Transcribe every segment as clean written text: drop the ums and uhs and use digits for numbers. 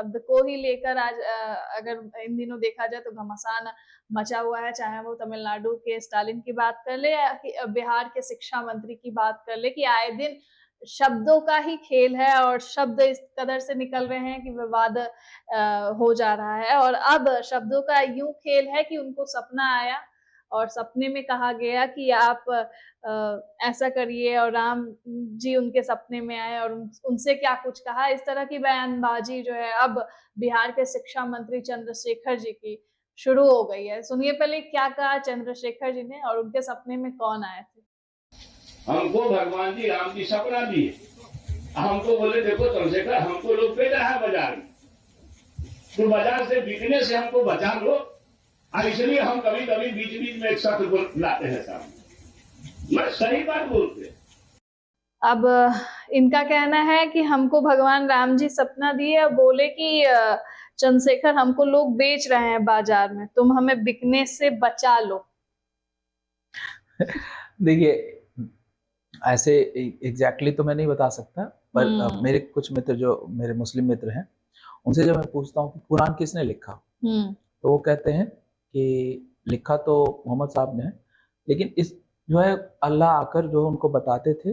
शब्द को ही लेकर आज अगर इन दिनों देखा जाए तो घमासान मचा हुआ है, चाहे वो तमिलनाडु के स्टालिन की बात कर ले या बिहार के शिक्षा मंत्री की बात कर ले, कि आए दिन शब्दों का ही खेल है और शब्द इस कदर से निकल रहे हैं कि विवाद हो जा रहा है। और अब शब्दों का यूं खेल है कि उनको सपना आया और सपने में कहा गया कि आप ऐसा करिए, और राम जी उनके सपने में आए और उनसे क्या कुछ कहा। इस तरह की बयानबाजी जो है अब बिहार के शिक्षा मंत्री चंद्रशेखर जी की शुरू हो गई है। सुनिए पहले क्या कहा चंद्रशेखर जी ने और उनके सपने में कौन आए थे। हमको भगवान जी राम जी सपना दिए, हमको बोले देखो चंद्रशेखर हमको लोग भेजा है बाजार में, तो बाजार से बिकने से हमको बचा लो, और इसलिए हम कभी कभी बीच बीच में एक शब्द लाते हैं सामने। मैं सही बात बोलते। अब इनका कहना है कि हमको भगवान राम जी सपना दिए और बोले कि चंद्रशेखर हमको लोग बेच रहे हैं बाजार में, तुम हमें बिकने से बचा लो। देखिए ऐसे एग्जैक्टली तो मैं नहीं बता सकता, पर मेरे कुछ मित्र जो मेरे मुस्लिम मित्र हैं उनसे जब मैं पूछता हूँ कि कुरान किसने लिखा, तो वो कहते हैं कि लिखा तो मोहम्मद साहब ने, लेकिन इस जो है अल्लाह आकर जो उनको बताते थे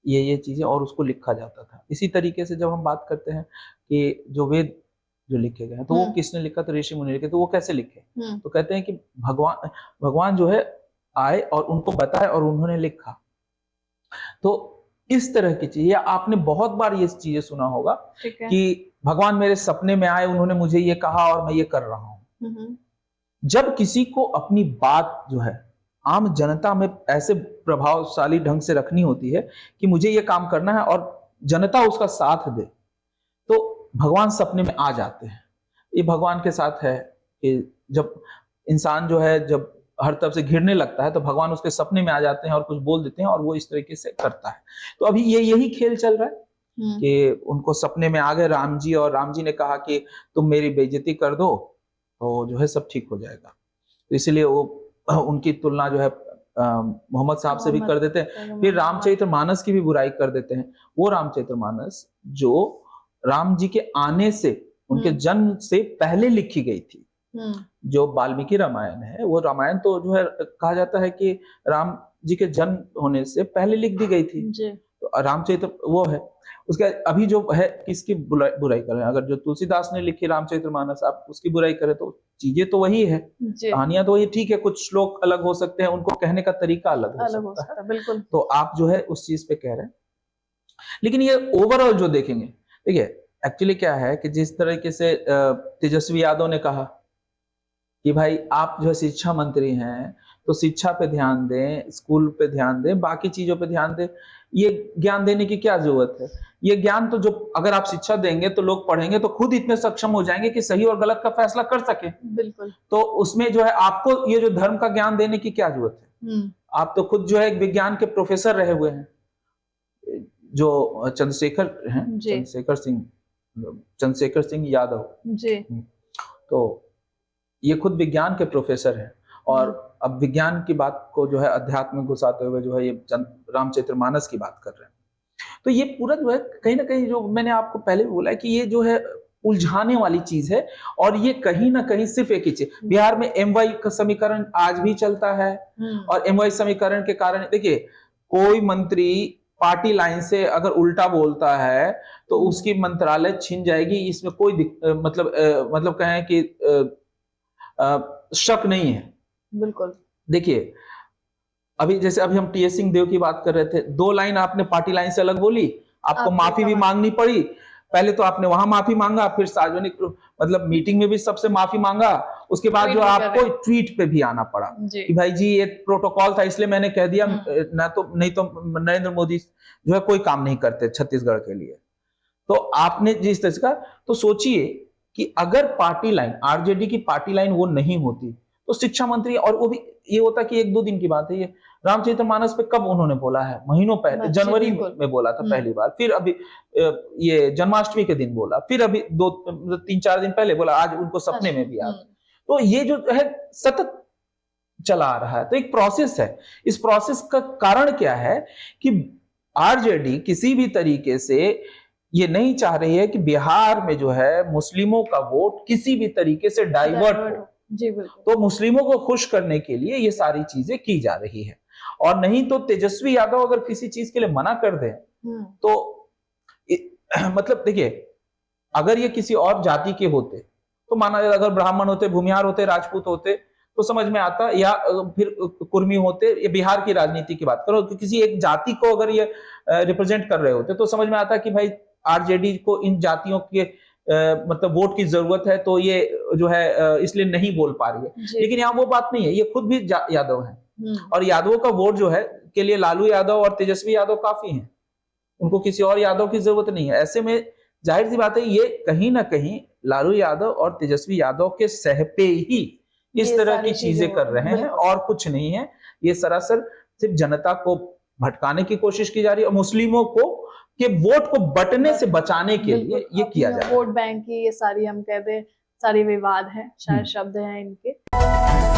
ये चीजें और उसको लिखा जाता था। इसी तरीके से जब हम बात करते हैं कि जो वेद जो लिखे गए हैं तो वो किसने लिखा, तो ऋषि मुनि लिखे, तो वो कैसे लिखे, तो कहते हैं कि भगवान जो है आए और उनको बताए और उन्होंने लिखा। तो इस तरह की चीज, या आपने बहुत बार ये चीजें सुना होगा कि भगवान मेरे सपने में आए, उन्होंने मुझे ये कहा और मैं ये कर रहा हूं। जब किसी को अपनी बात जो है आम जनता में ऐसे प्रभावशाली ढंग से रखनी होती है कि मुझे ये काम करना है और जनता उसका साथ दे, तो भगवान सपने में आ जाते हैं। ये भगवान के साथ है कि जब इंसान जो है जब हर तरफ से घिरने लगता है तो भगवान उसके सपने में आ जाते हैं और कुछ बोल देते हैं और वो इस तरीके से करता है। तो अभी यही खेल चल रहा है कि उनको सपने में आ गए राम जी और राम जी ने कहा कि तुम मेरी बेइज्जती कर दो तो जो है सब ठीक हो जाएगा। तो इसलिए वो उनकी तुलना जो है मोहम्मद साहब से भी कर देते हैं, फिर रामचरितमानस की भी बुराई कर देते हैं। वो रामचरितमानस जो राम जी के आने से, उनके जन्म से पहले लिखी गई थी, जो वाल्मीकि रामायण है, वो रामायण तो जो है कहा जाता है कि राम जी के जन्म होने से पहले लिख दी गई थी। तो रामचरित वो है। उसके अभी जो है किसकी बुराई कर रहे हैं, अगर जो तुलसीदास ने लिखी रामचरितमानस आप उसकी बुराई करें तो चीजें तो वही है, कहानियां तो वही, ठीक है कुछ श्लोक अलग हो सकते हैं, उनको कहने का तरीका अलग हो सकता है, बिल्कुल। तो आप जो है उस चीज पे कह रहे हैं, लेकिन ये ओवरऑल जो देखेंगे, देखिए एक्चुअली क्या है कि जिस तरीके से तेजस्वी यादव ने कहा कि भाई आप जो शिक्षा मंत्री हैं तो शिक्षा पे ध्यान दें, स्कूल पे ध्यान दें, बाकी चीजों पे ध्यान दें, ये ज्ञान देने की क्या जरूरत है। ये ज्ञान तो जो अगर आप शिक्षा देंगे तो लोग पढ़ेंगे तो खुद इतने सक्षम हो जाएंगे कि सही और गलत का फैसला कर सके, बिल्कुल। तो उसमें जो है आपको ये जो धर्म का ज्ञान देने की क्या जरूरत है। आप तो खुद जो है एक विज्ञान के प्रोफेसर रहे हुए हैं, जो चंद्रशेखर सिंह यादव जी, तो ये खुद विज्ञान के प्रोफेसर हैं और अब विज्ञान की बात को जो है अध्यात्म में घुसाते हुए जो है ये रामचरितमानस की बात कर रहे हैं। तो ये पूरा जो है कहीं ना कहीं, जो मैंने आपको पहले भी बोला है कि ये जो है उलझाने वाली चीज है, और ये कहीं ना कहीं सिर्फ एक ही चीज, बिहार में MY का समीकरण आज भी चलता है, और MY समीकरण के कारण देखिए कोई मंत्री पार्टी लाइन से अगर उल्टा बोलता है तो उसकी मंत्रालय छीन जाएगी, इसमें कोई मतलब कहें कि शक नहीं है, बिल्कुल। देखिए अभी जैसे अभी हम TS सिंहदेव की बात कर रहे थे, 2 लाइन आपने पार्टी लाइन से अलग बोली, आपको माफी भी मांगनी पड़ी। पहले तो आपने वहां माफी मांगा, फिर सार्वजनिक मतलब मीटिंग में भी सबसे माफी मांगा, उसके बाद जो आपको ट्वीट पे भी आना पड़ा कि भाई जी ये प्रोटोकॉल था इसलिए मैंने कह दिया, नहीं तो नरेंद्र मोदी जो है कोई काम नहीं करते छत्तीसगढ़ के लिए। तो आपने जिस तरह का, तो सोचिए कि अगर पार्टी लाइन, RJD की पार्टी लाइन वो नहीं होती तो शिक्षा मंत्री, और वो भी ये होता कि 1-2 दिन की बात है, ये रामचरितमानस पे कब उन्होंने बोला है, महीनों पहले, जनवरी में बोला था पहली बार, फिर अभी ये जन्माष्टमी के दिन बोला, फिर अभी 3-4 दिन पहले बोला, आज उनको सपने में भी याद। तो ये जो है सतत चला आ रहा है, तो एक प्रोसेस है। इस प्रोसेस का कारण क्या है कि RJD किसी भी तरीके से ये नहीं चाह रही है कि बिहार में जो है मुस्लिमों का वोट किसी भी तरीके से डाइवर्ट हो। जी बिल्कुल। तो मुस्लिमों को खुश करने के लिए ये सारी चीजें की जा रही है। और नहीं तो तेजस्वी यादव अगर किसी चीज के लिए मना कर दे तो मतलब देखिए, अगर ये किसी और जाति के होते तो माना जाए, अगर ब्राह्मण होते, भूमिहार होते, राजपूत होते तो समझ में आता, या फिर कुर्मी होते, ये बिहार की राजनीति की बात करो, किसी एक जाति को अगर ये रिप्रेजेंट कर रहे होते तो समझ में आता कि भाई आरजेडी को इन जातियों के मतलब वोट की जरूरत है, तो ये जो है इसलिए नहीं बोल पा रही है। लेकिन यहाँ वो बात नहीं है, ये खुद भी यादव हैं और यादवों का वोट जो है के लिए लालू यादव और तेजस्वी यादव काफी हैं, उनको किसी और यादव की जरूरत नहीं है। ऐसे में जाहिर सी बात है ये कहीं ना कहीं लालू यादव और तेजस्वी यादव के सहपे ही इस तरह की चीजें कर रहे हैं और कुछ नहीं है। ये सरासर सिर्फ जनता को भटकाने की कोशिश की जा रही है और मुस्लिमों को के वोट को बटने से बचाने के लिए ये किया जा रहा है। वोट बैंक की ये सारी हम कहते हैं सारी विवाद है, शायद शब्द हैं इनके।